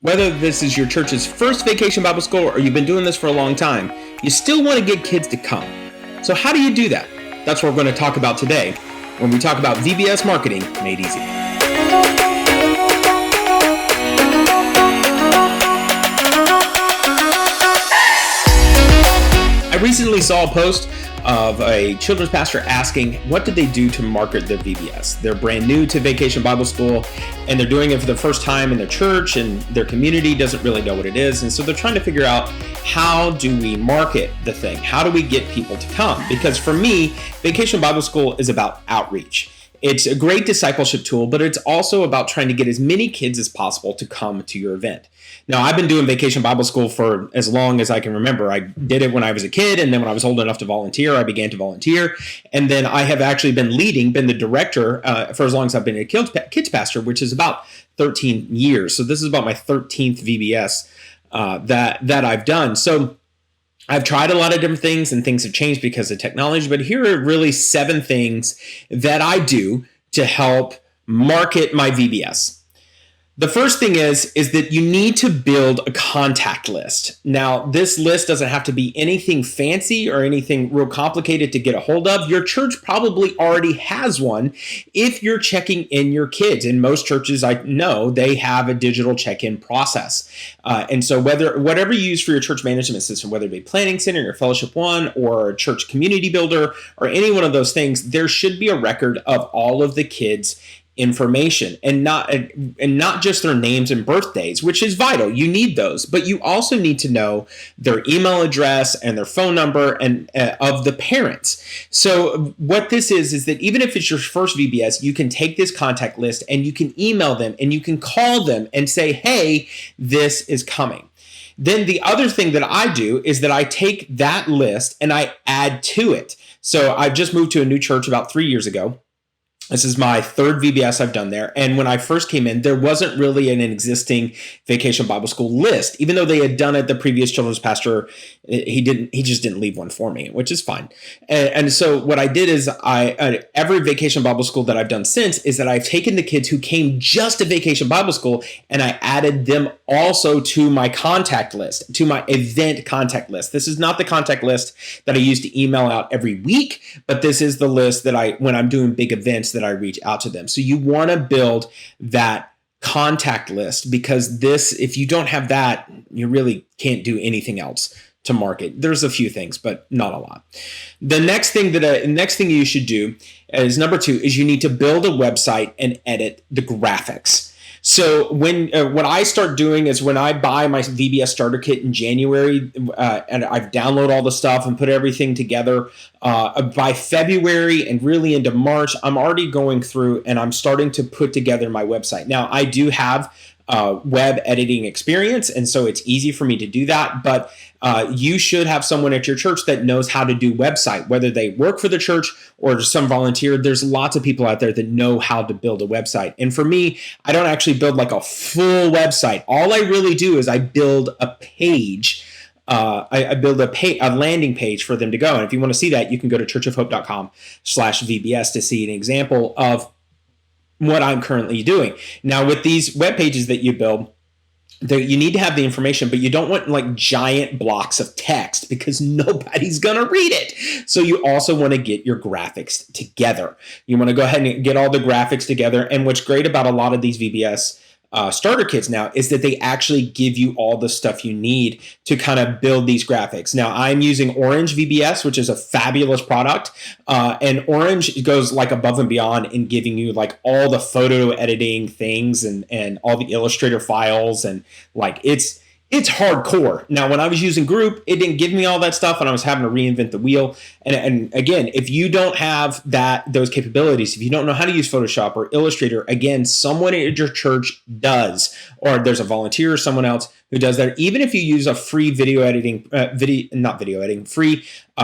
Whether this is your church's first vacation Bible school or you've been doing this for a long time, you still want to get kids to come. So how do you do that? That's what we're going to talk about today when we talk about VBS marketing made easy. I recently saw a post of a children's pastor asking what did they do to market their VBS. They're brand new to Vacation Bible School and they're doing it for the first time in their church, and their community doesn't really know what it is. And so they're trying to figure out, how do we market the thing? How do we get people to come? Because for me, Vacation Bible School is about outreach. It's a great discipleship tool, but it's also about trying to get as many kids as possible to come to your event. Now, I've been doing Vacation Bible School for as long as I can remember. I did it when I was a kid, and then when I was old enough to volunteer, I began to volunteer. And then I have actually been the director for as long as I've been a kids pastor, which is about 13 years. So this is about my 13th VBS that I've done. So I've tried a lot of different things, and things have changed because of technology, but here are really 7 things that I do to help market my VBS. The first thing is that you need to build a contact list. Now, this list doesn't have to be anything fancy or anything real complicated to get a hold of. Your church probably already has one if you're checking in your kids. In most churches, I know they have a digital check-in process. And so whatever you use for your church management system, whether it be Planning Center or Fellowship One or Church Community Builder or any one of those things, there should be a record of all of the kids' information, and not just their names and birthdays, which is vital. You need those, but you also need to know their email address and their phone number and of the parents. So what this is that even if it's your first VBS, you can take this contact list and you can email them and you can call them and say, hey, this is coming. Then the other thing that I do is that I take that list and I add to it. So I've just moved to a new church about 3 years ago. This is my 3rd VBS I've done there. And when I first came in, there wasn't really an existing Vacation Bible School list. Even though they had done it, the previous children's pastor, he just didn't leave one for me, which is fine. And so what I did is every Vacation Bible School that I've done since is that I've taken the kids who came just to Vacation Bible School and I added them also to my contact list, to my event contact list. This is not the contact list that I use to email out every week, but this is the list that when I'm doing big events, that I reach out to them. So you want to build that contact list, because if you don't have that, you really can't do anything else to market. There's a few things, but not a lot. The next thing you should do is number 2 is you need to build a website and edit the graphics. So what I start doing is when I buy my VBS starter kit in January, and I've downloaded all the stuff and put everything together, by February and really into March, I'm already going through and I'm starting to put together my website. Now, I do have web editing experience, and so it's easy for me to do that, but you should have someone at your church that knows how to do website, whether they work for the church or some volunteer. There's lots of people out there that know how to build a website. And for me, I don't actually build like a full website. All I really do is I build a page. I build a landing page for them to go. And if you want to see that, you can go to churchofhope.com/VBS to see an example of what I'm currently doing. Now, with these web pages that you build, you need to have the information, but you don't want like giant blocks of text because nobody's going to read it. So you also want to get your graphics together. You want to go ahead and get all the graphics together. And what's great about a lot of these VBS starter kits now is that they actually give you all the stuff you need to kind of build these graphics. Now, I'm using Orange VBS, which is a fabulous product. And Orange goes like above and beyond in giving you like all the photo editing things and all the Illustrator files, and like it's hardcore. Now, when I was using Group, it didn't give me all that stuff, and I was having to reinvent the wheel. And again, if you don't have those capabilities, if you don't know how to use Photoshop or Illustrator, again, someone at your church does, or there's a volunteer or someone else who does that. Even if you use a free free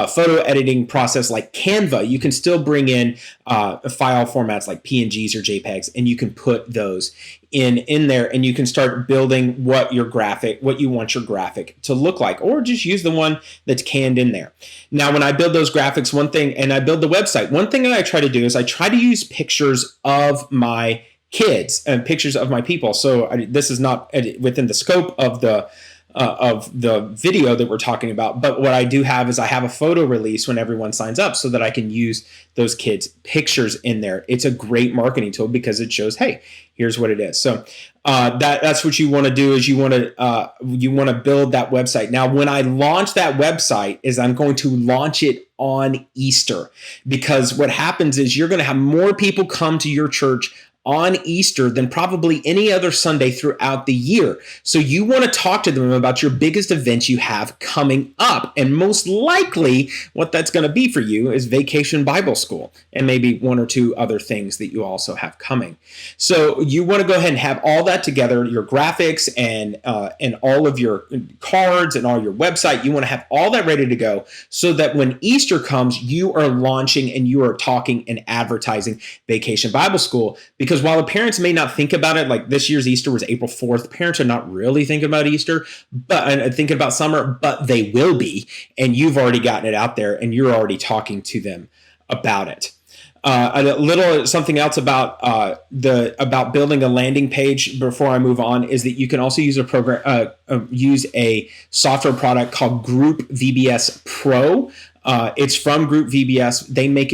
photo editing process like Canva, you can still bring in file formats like PNGs or JPEGs, and you can put those in there, and you can start building what you want your graphic to look like, or just use the one that's canned in there. Now, when I build those graphics, and I build the website, one thing that I try to do is I try to use pictures of my kids and pictures of my people. So this is not within the scope of the video that we're talking about. But what I do have is I have a photo release when everyone signs up so that I can use those kids' pictures in there. It's a great marketing tool because it shows, hey, here's what it is. So that's what you want to do is you want to build that website. Now, when I launch that website is I'm going to launch it on Easter, because what happens is you're going to have more people come to your church on Easter than probably any other Sunday throughout the year. So you want to talk to them about your biggest events you have coming up. And most likely what that's going to be for you is Vacation Bible School and maybe one or two other things that you also have coming. So you want to go ahead and have all that together, your graphics and all of your cards and all your website. You want to have all that ready to go so that when Easter comes, you are launching and you are talking and advertising Vacation Bible School. Because while the parents may not think about it, like this year's Easter was April 4th, parents are not really thinking about Easter, but thinking about summer, but they will be. And you've already gotten it out there and you're already talking to them about it. A little something else about building a landing page before I move on is that you can also use use a software product called Group VBS Pro. It's from Group VBS. They make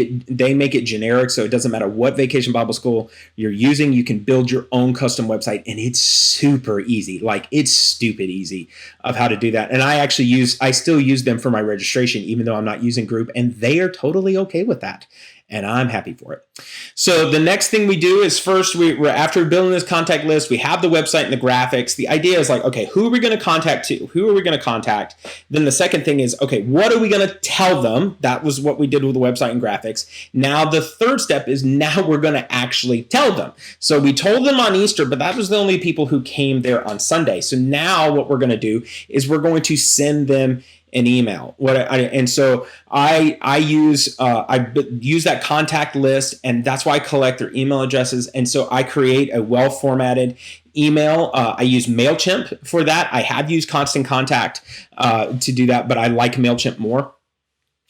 it generic, so it doesn't matter what Vacation Bible School you're using. You can build your own custom website, and it's super easy. Like, it's stupid easy of how to do that. And I still use them for my registration, even though I'm not using Group, and they are totally okay with that. And I'm happy for it. So the next thing we do is first, we're after building this contact list, we have the website and the graphics. The idea is like, okay, who are we going to contact to? Who are we going to contact? Then the second thing is, okay, what are we going to tell them? That was what we did with the website and graphics. Now the third step is now we're going to actually tell them. So we told them on Easter, but that was the only people who came there on Sunday. So now what we're going to do is we're going to send them an email. I use that contact list, and that's why I collect their email addresses. And so I create a well-formatted email. I use MailChimp for that. I have used Constant Contact to do that, but I like MailChimp more.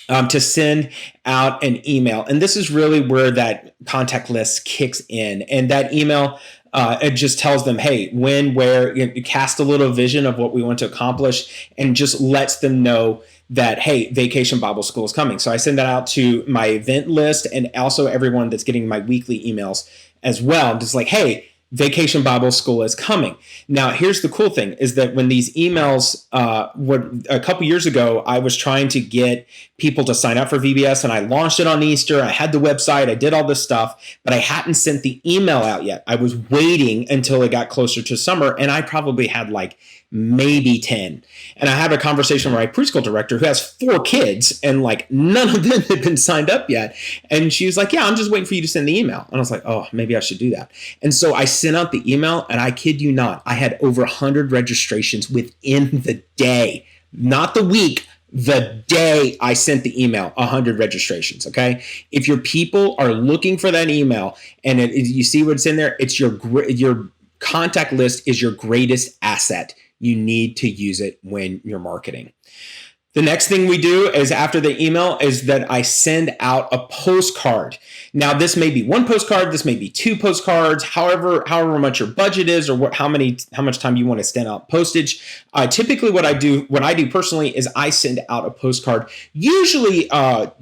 To send out an email. And this is really where that contact list kicks in. And that email, it just tells them, hey, when, where, cast a little vision of what we want to accomplish, and just lets them know that, hey, Vacation Bible School is coming. So I send that out to my event list and also everyone that's getting my weekly emails as well. Just like, hey, Vacation Bible School is coming. Now, here's the cool thing is that when these emails, a couple years ago, I was trying to get people to sign up for VBS, and I launched it on Easter. I had the website, I did all this stuff, but I hadn't sent the email out yet. I was waiting until it got closer to summer, and I probably had like maybe 10. And I had a conversation with my preschool director who has 4 kids, and like none of them had been signed up yet. And she was like, yeah, I'm just waiting for you to send the email. And I was like, oh, maybe I should do that. And so I sent out the email, and I kid you not, I had over 100 registrations within the day, not the week, the day I sent the email, 100 registrations. Okay. If your people are looking for that email and you see what's in there, it's your contact list is your greatest asset. You need to use it when you're marketing. The next thing we do is after the email is that I send out a postcard. Now, this may be 1 postcard, this may be 2 postcards, however much your budget is, or how much time you want to send out postage. Typically, what I do personally is I send out a postcard usually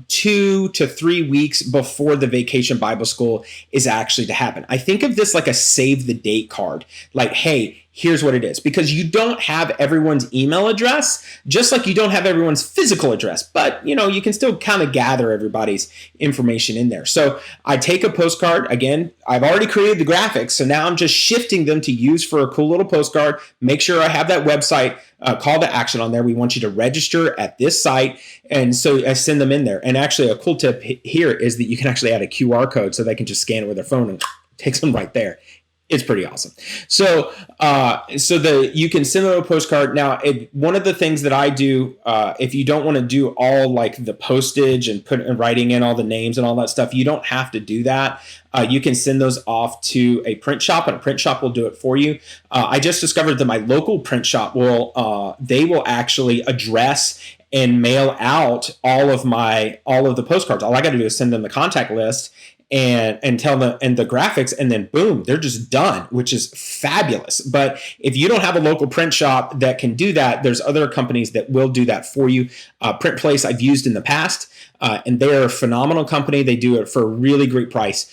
2 to 3 weeks before the Vacation Bible School is actually to happen. I think of this like a save the date card. Like, hey, here's what it is, because you don't have everyone's email address, just like you don't have everyone's physical address, but you can still kind of gather everybody's information in there. So I take a postcard. Again, I've already created the graphics, so now I'm just shifting them to use for a cool little postcard. Make sure I have that website call to action on there. We want you to register at this site. And so I send them in there. And actually a cool tip here is that you can actually add a QR code so they can just scan it with their phone and it takes them right there. It's pretty awesome. So, you can send them a postcard. Now, one of the things that I do, if you don't want to do all like the postage and writing in all the names and all that stuff, you don't have to do that. You can send those off to a print shop, and a print shop will do it for you. I just discovered that my local print shop will actually address and mail out all of the postcards. All I got to do is send them the contact list, and tell them and the graphics, and then boom, they're just done, which is fabulous. But if you don't have a local print shop that can do that, there's other companies that will do that for you. Print Place I've used in the past, and they're a phenomenal company. They do it for a really great price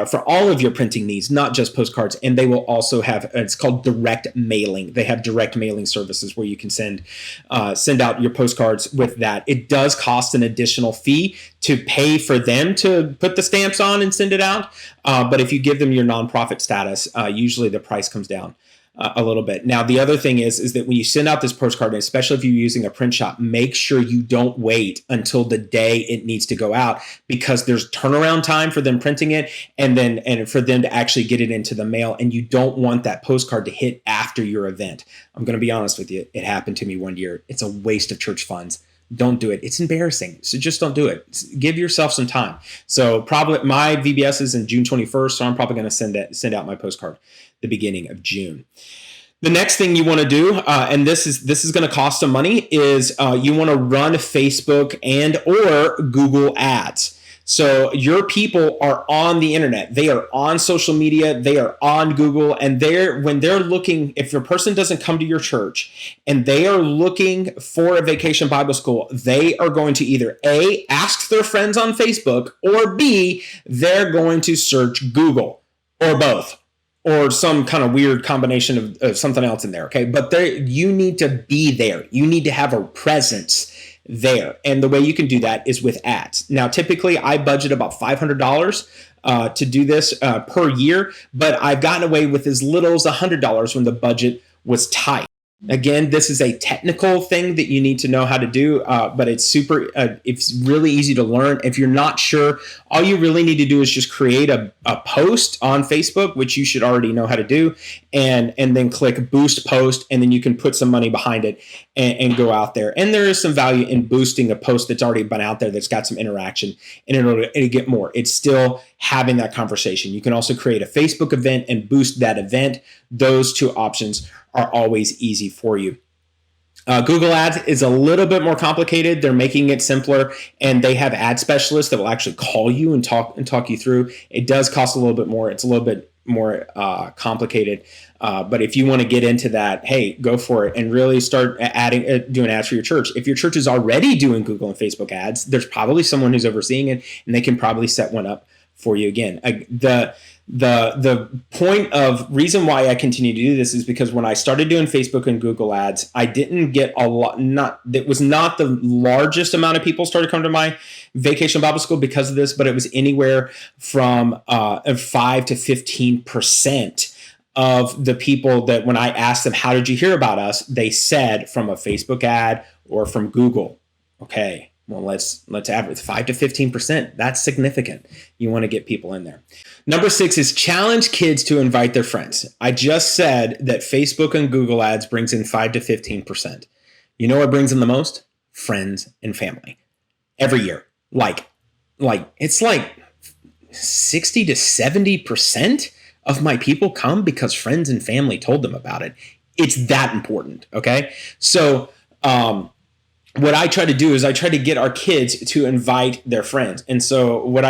for all of your printing needs, not just postcards. And they will also have, it's called direct mailing. They have direct mailing services where you can send out your postcards with that. It does cost an additional fee to pay for them to put the stamps on and send it out. But if you give them your nonprofit status, usually the price comes down a little bit. Now, the other thing is that when you send out this postcard, and especially if you're using a print shop, make sure you don't wait until the day it needs to go out, because there's turnaround time for them printing it and for them to actually get it into the mail. And you don't want that postcard to hit after your event. I'm going to be honest with you. It happened to me one year. It's a waste of church funds. Don't do it. It's embarrassing. So just don't do it. Give yourself some time. So probably my VBS is in June 21st. So I'm probably going to send out my postcard the beginning of June. The next thing you want to do, and this is going to cost some money, is you want to run Facebook and or Google ads. So your people are on the internet. They are on social media. They are on Google. And when they're looking, if a person doesn't come to your church and they are looking for a vacation Bible school, they are going to either A, ask their friends on Facebook, or B, they're going to search Google, or both, or some kind of weird combination of something else in there. Okay. But you need to be there. You need to have a presence there. And the way you can do that is with ads. Now, typically I budget about $500 to do this per year, but I've gotten away with as little as $100 when the budget was tight. Again, this is a technical thing that you need to know how to do, but it's really easy to learn. If you're not sure, all you really need to do is just create a post on Facebook, which you should already know how to do, and then click boost post, and then you can put some money behind it and go out there. And there is some value in boosting a post that's already been out there that's got some interaction, and it'll get more. It's still having that conversation. You can also create a Facebook event and boost that event. Those two options are always easy for you. Google Ads is a little bit more complicated. They're making it simpler, and they have ad specialists that will actually call you and talk you through. It does cost a little bit more. It's a little bit more complicated. But if you want to get into that, hey, go for it and really start doing ads for your church. If your church is already doing Google and Facebook ads, there's probably someone who's overseeing it, and they can probably set one up for you. Again, the point of reason why I continue to do this is because when I started doing Facebook and Google ads, I didn't get a lot, it was not the largest amount of people started coming to my Vacation Bible School because of this, but it was anywhere from 5 to 15% of the people that when I asked them, how did you hear about us? They said from a Facebook ad or from Google. Okay. Well, let's average 5 to 15%. That's significant. You want to get people in there. Number 6 is challenge kids to invite their friends. I just said that Facebook and Google ads brings in 5 to 15%. You know what brings in the most? Friends and family. Every year. Like it's like 60 to 70% of my people come because friends and family told them about it. It's that important. Okay. So, what I try to do is I try to get our kids to invite their friends. And so what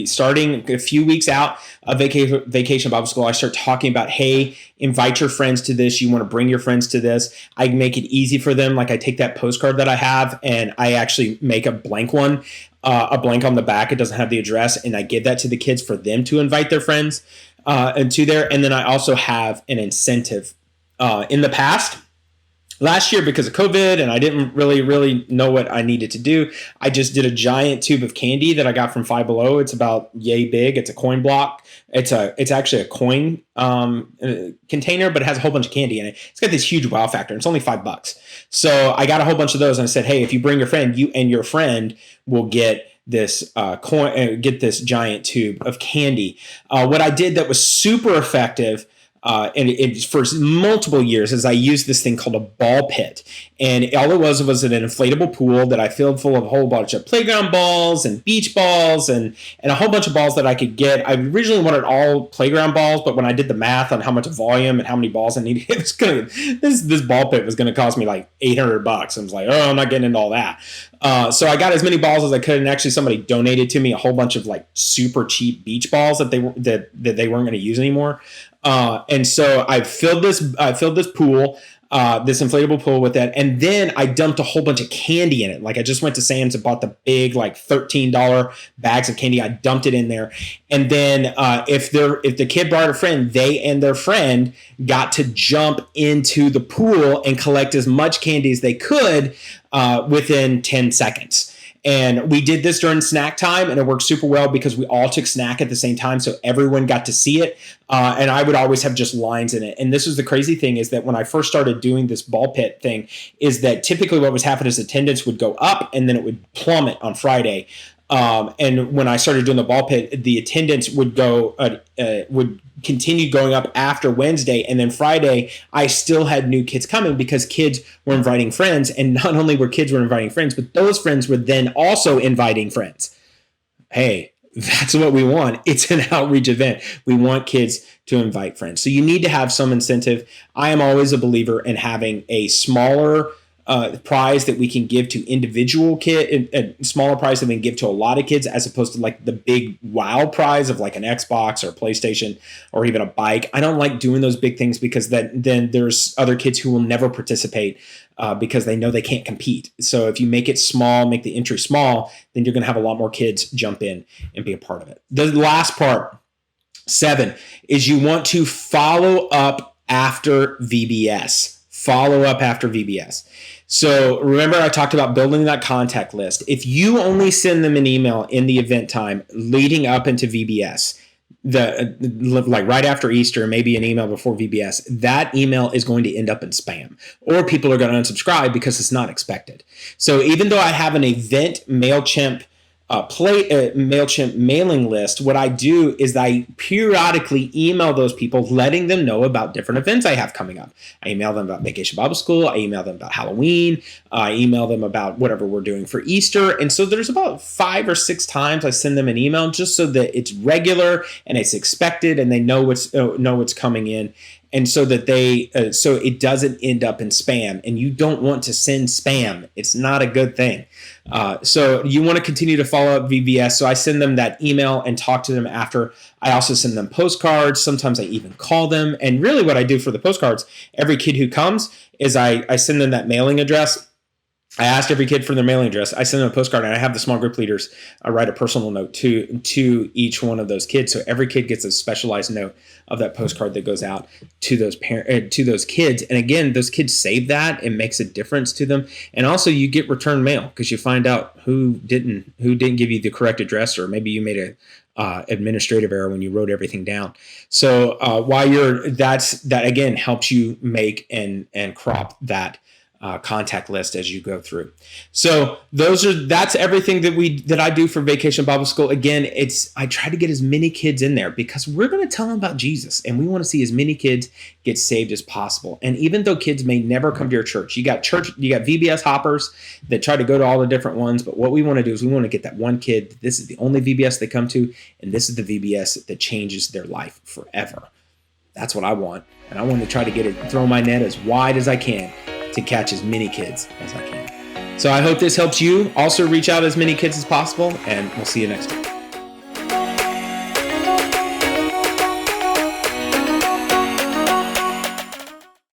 starting a few weeks out of Vacation Bible School, I start talking about, hey, invite your friends to this. You want to bring your friends to this. I make it easy for them. Like I take that postcard that I have and I actually make a blank one, a blank on the back. It doesn't have the address. And I give that to the kids for them to invite their friends and to there. And then I also have an incentive in the past. Last year, because of COVID and I didn't really know what I needed to do, I just did a giant tube of candy that I got from Five Below. It's about yay big. It's a coin block. It's actually a coin container, but it has a whole bunch of candy in it. It's got this huge wow factor. It's only $5. So I got a whole bunch of those and I said, hey, if you bring your friend, you and your friend will get this get this giant tube of candy. What I did that was super effective and for multiple years as I used this thing called a ball pit. And all it was an inflatable pool that I filled full of a whole bunch of playground balls and beach balls and a whole bunch of balls that I could get. I originally wanted all playground balls, but when I did the math on how much volume and how many balls I needed, it was this ball pit was going to cost me like $800. I was like, oh, I'm not getting into all that. So I got as many balls as I could, and actually somebody donated to me a whole bunch of like super cheap beach balls that they weren't going to use anymore. And so I filled this pool, this inflatable pool with that. And then I dumped a whole bunch of candy in it. Like I just went to Sam's and bought the big, like $13 bags of candy. I dumped it in there. And then, if the kid brought a friend, they and their friend got to jump into the pool and collect as much candy as they could, within 10 seconds. And we did this during snack time, and it worked super well because we all took snack at the same time, so everyone got to see it. And I would always have just lines in it. And this was the crazy thing, is that when I first started doing this ball pit thing, is that typically what was happening is attendance would go up and then it would plummet on Friday. And when I started doing the ball pit, the attendance would continue going up after Wednesday. And then Friday, I still had new kids coming because kids were inviting friends. And not only were kids inviting friends, but those friends were then also inviting friends. Hey, that's what we want. It's an outreach event. We want kids to invite friends. So you need to have some incentive. I am always a believer in having a smaller prize that we can give to individual kid, a smaller prize that we can give to a lot of kids, as opposed to like the big wow prize of like an Xbox or a PlayStation or even a bike. I don't like doing those big things because then there's other kids who will never participate because they know they can't compete. So if you make it small, make the entry small, then you're going to have a lot more kids jump in and be a part of it. The last part, 7, is you want to follow up after VBS. Follow up after VBS. So remember, I talked about building that contact list. If you only send them an email in the event time leading up into VBS, like right after Easter, maybe an email before VBS, that email is going to end up in spam, or people are going to unsubscribe because it's not expected. So even though I have an event MailChimp MailChimp mailing list, what I do is I periodically email those people, letting them know about different events I have coming up. I email them about Vacation Bible School. I email them about Halloween. I email them about whatever we're doing for Easter. And so there's about 5 or 6 times I send them an email, just so that it's regular and it's expected and they know what's coming in. And so that so it doesn't end up in spam, and you don't want to send spam. It's not a good thing. So you want to continue to follow up VBS. So I send them that email and talk to them after. I also send them postcards. Sometimes I even call them. And really what I do for the postcards, every kid who comes, is I send them that mailing address. I asked every kid for their mailing address. I send them a postcard, and I have the small group leaders write a personal note to each one of those kids. So every kid gets a specialized note of that postcard that goes out to those to those kids. And again, those kids save that. It makes a difference to them. And also, you get return mail because you find out who didn't give you the correct address, or maybe you made a administrative error when you wrote everything down. So that again helps you make and crop that contact list as you go through. So that's everything that I do for Vacation Bible School. Again, I try to get as many kids in there because we're going to tell them about Jesus, and we want to see as many kids get saved as possible. And even though kids may never come to your church, you got VBS hoppers that try to go to all the different ones. But what we want to do is we want to get that one kid. This is the only VBS they come to, and this is the VBS that changes their life forever. That's what I want. And I want to try to throw my net as wide as I can to catch as many kids as I can. So I hope this helps you also reach out as many kids as possible, and we'll see you next time.